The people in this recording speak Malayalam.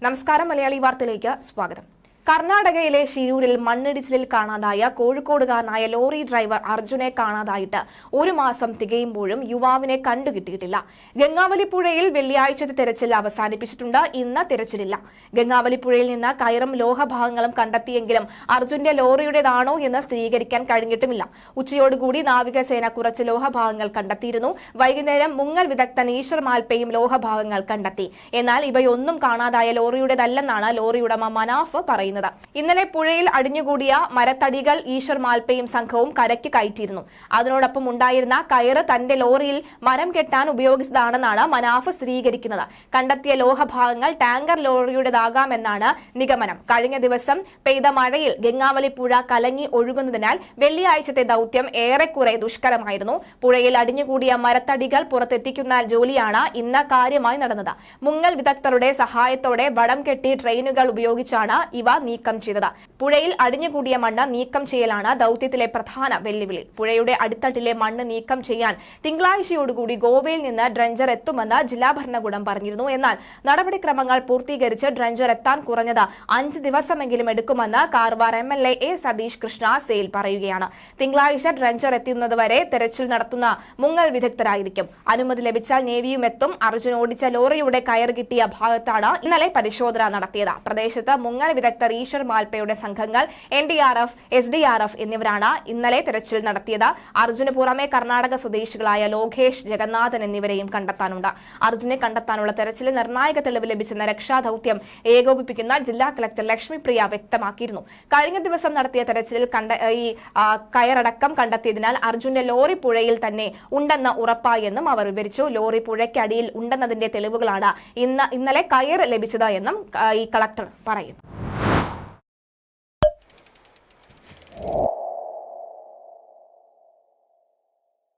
നമസ്കാരം, മലയാളി വാർത്തയിലേക്ക് സ്വാഗതം. കർണാടകയിലെ ശിരൂരിൽ മണ്ണിടിച്ചിലിൽ കാണാതായ കോഴിക്കോടുകാരനായ ലോറി ഡ്രൈവർ അർജുനെ കാണാതായിട്ട് ഒരു മാസം തികയുമ്പോഴും യുവാവിനെ കണ്ടുകിട്ടിയിട്ടില്ല. ഗംഗാവലിപ്പുഴയിൽ വെള്ളിയാഴ്ചത്തെ തെരച്ചിൽ അവസാനിപ്പിച്ചിട്ടുണ്ട്. ഇന്ന് തെരച്ചിലില്ല. ഗംഗാവലിപ്പുഴയിൽ നിന്ന് കയറും ലോഹഭാഗങ്ങളും കണ്ടെത്തിയെങ്കിലും അർജുന്റെ ലോറിയുടേതാണോ എന്ന് സ്ഥിരീകരിക്കാൻ കഴിഞ്ഞിട്ടുമില്ല. ഉച്ചയോടുകൂടി നാവികസേന കുറച്ച് ലോഹഭാഗങ്ങൾ കണ്ടെത്തിയിരുന്നു. വൈകുന്നേരം മുങ്ങൽ വിദഗ്ധൻ ഈശ്വർ മാൽപ്പയും ലോഹഭാഗങ്ങൾ കണ്ടെത്തി. എന്നാൽ ഇവയൊന്നും കാണാതായ ലോറിയുടേതല്ലെന്നാണ് ലോറി ഉടമ മനാഫ് പറയുന്നത്. ഇന്നലെ പുഴയിൽ അടിഞ്ഞുകൂടിയ മരത്തടികൾ ഈശ്വർ മാൽപ്പയും സംഘവും കരയ്ക്ക് കയറ്റിയിരുന്നു. അതിനോടൊപ്പം ഉണ്ടായിരുന്ന കയറ് തന്റെ ലോറിയിൽ മരം കെട്ടാൻ ഉപയോഗിച്ചതാണെന്നാണ് മനാഫ് സ്ഥിരീകരിക്കുന്നത്. കണ്ടെത്തിയ ലോഹഭാഗങ്ങൾ ടാങ്കർ ലോറിയുടേതാകാമെന്നാണ് നിഗമനം. കഴിഞ്ഞ ദിവസം പെയ്ത മഴയിൽ ഗംഗാവലി പുഴ കലങ്ങി ഒഴുകുന്നതിനാൽ വെള്ളിയാഴ്ചത്തെ ദൌത്യം ഏറെക്കുറെ ദുഷ്കരമായിരുന്നു. പുഴയിൽ അടിഞ്ഞുകൂടിയ മരത്തടികൾ പുറത്തെത്തിക്കുന്ന ജോലിയാണ് ഇന്ന് കാര്യമായി നടന്നത്. മുങ്ങൽ വിദഗ്ധരുടെ സഹായത്തോടെ വടം കെട്ടി ട്രെയിനുകൾ ഉപയോഗിച്ചാണ് ഇവ നീക്കം ചെയ്തത്. പുഴയിൽ അടിഞ്ഞുകൂടിയ മണ്ണ് നീക്കം ചെയ്യലാണ് ദൌത്യത്തിലെ പ്രധാന വെല്ലുവിളി. പുഴയുടെ അടിത്തട്ടിലെ മണ്ണ് നീക്കം ചെയ്യാൻ തിങ്കളാഴ്ചയോടുകൂടി ഗോവയിൽ നിന്ന് ഡ്രഞ്ചർ എത്തുമെന്ന് ജില്ലാ ഭരണകൂടം പറഞ്ഞിരുന്നു. എന്നാൽ നടപടിക്രമങ്ങൾ പൂർത്തീകരിച്ച് ഡ്രഞ്ചർ എത്താൻ കുറഞ്ഞത് 5 ദിവസമെങ്കിലും എടുക്കുമെന്ന് കാർവാർ MLA A സതീഷ് കൃഷ്ണ സെയിൽ പറയുകയാണ്. തിങ്കളാഴ്ച ഡ്രഞ്ചർ എത്തുന്നതുവരെ തെരച്ചിൽ നടത്തുന്ന മുങ്ങൽ വിദഗ്ധരായിരിക്കും. അനുമതി ലഭിച്ചാൽ നേവിയും എത്തും. അർജുൻ ഓടിച്ച ലോറിയുടെ കയർ കിട്ടിയ ഭാഗത്താണ് ഇന്നലെ പരിശോധന നടത്തിയത്. പ്രദേശത്ത് മുങ്ങൽ വിദഗ്ധർ ഈശ്വർ മാൽപ്പയുടെ സംഘങ്ങൾ NDRF, SDRF എന്നിവരാണ് ഇന്നലെ തെരച്ചിൽ നടത്തിയത്. അർജുന് പുറമെ കർണാടക സ്വദേശികളായ ലോകേഷ്, ജഗന്നാഥൻ എന്നിവരെയും കണ്ടെത്താനുണ്ട്. അർജുനെ കണ്ടെത്താനുള്ള തെരച്ചിലിൽ നിർണായക തെളിവ് ലഭിച്ചെന്ന രക്ഷാദൌത്യം ഏകോപിപ്പിക്കുന്ന ജില്ലാ കളക്ടർ ലക്ഷ്മിപ്രിയ വ്യക്തമാക്കിയിരുന്നു. കഴിഞ്ഞ ദിവസം നടത്തിയ തെരച്ചിലിൽ കയറടക്കം കണ്ടെത്തിയതിനാൽ അർജുന്റെ ലോറി പുഴയിൽ തന്നെ ഉണ്ടെന്ന് ഉറപ്പായെന്നും അവർ വിവരിച്ചു. ലോറി പുഴയ്ക്കടിയിൽ ഉണ്ടെന്നതിന്റെ തെളിവുകളാണ് ഇന്നലെ കയർ ലഭിച്ചത് എന്നും ഈ കളക്ടർ പറയുന്നു.